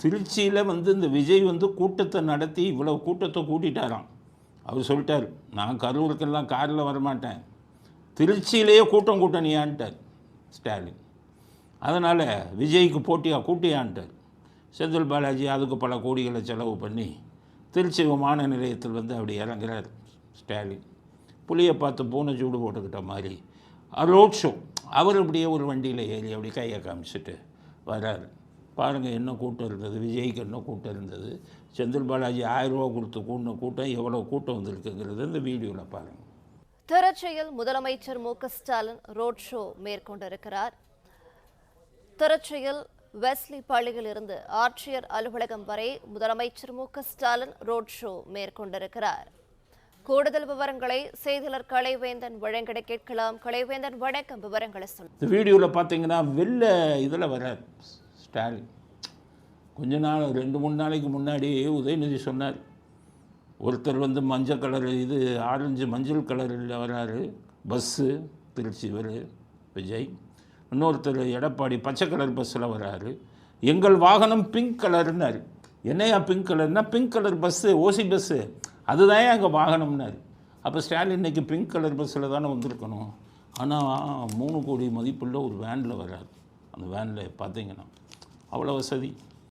திருச்சியில் வந்து இந்த விஜய் வந்து கூட்டத்தை நடத்தி இவ்வளோ கூட்டத்தை கூட்டிட்டாராம். அவர் சொல்லிட்டார், நான் கரூருக்கெல்லாம் காரில் வரமாட்டேன், திருச்சியிலேயே கூட்டம் கூட்டணியான்ட்டார் ஸ்டாலின். அதனால் விஜய்க்கு போட்டியாக கூட்டியான்ட்டார். செந்தில் பாலாஜி அதுக்கு பல கோடிகளை செலவு பண்ணி திருச்சி விமான நிலையத்தில் வந்து அப்படி இறங்குறார் ஸ்டாலின். புளியை பார்த்து பூனை சூடு போட்டுக்கிட்ட மாதிரி ரோட் ஷோ. அவர் அப்படியே ஒரு வண்டியில் ஏறி அப்படி கையை காமிச்சிட்டு வர்றாரு. பாருங்கள் என்ன கூட்டம் இருந்தது, விஜய்க்கு என்ன கூட்டம் இருந்தது, செந்தில் பாலாஜி 1000 ரூபா கொடுத்து கூட்டின கூட்டம் எவ்வளோ கூட்டம் வந்திருக்குங்கிறது இந்த வீடியோவில் பாருங்கள். திருச்சியில் முதலமைச்சர் மு.க.ஸ்டாலின் ரோட் ஷோ மேற்கொண்டிருக்கிறார். திருச்சியில் வெஸ்லி பள்ளியில் இருந்து ஆட்சியர் அலுவலகம் வரை முதலமைச்சர் மு.க.ஸ்டாலின் ரோட் ஷோ மேற்கொண்டிருக்கிறார். கூடுதல் விவரங்களை செய்தியாளர் கலைவேந்தன் வழங்கிட கேட்கலாம். கலைவேந்தன் வணக்கம், விவரங்களை சொல்லுங்கள். இந்த வீடியோவில் பார்த்தீங்கன்னா வெளில இதில் வர்றார் ஸ்டாலின். கொஞ்ச நாள் 2-3 நாளைக்கு முன்னாடி உதயநிதி சொன்னார், ஒருத்தர் வந்து மஞ்சள் கலர் இது ஆரஞ்சு மஞ்சள் கலரில் வர்றாரு பஸ்ஸு திருச்சி விஜய், இன்னொருத்தர் எடப்பாடி பச்சை கலர் பஸ்ஸில் வர்றாரு, எங்கள் வாகனம் பிங்க் கலர்னார். என்னையா பிங்க் கலர்னா, பிங்க் கலர் பஸ்ஸு ஓசி பஸ்ஸு அதுதான் எங்கள் வாகனம்னார். அப்போ ஸ்டாலின் இன்றைக்கி பிங்க் கலர் பஸ்ஸில் தானே வந்திருக்கணும். ஆனால் 3 கோடி மதிப்புள்ள ஒரு வேனில் வர்றாரு. அந்த வேனில் பார்த்தீங்கன்னா அவ்வளோ வசதி.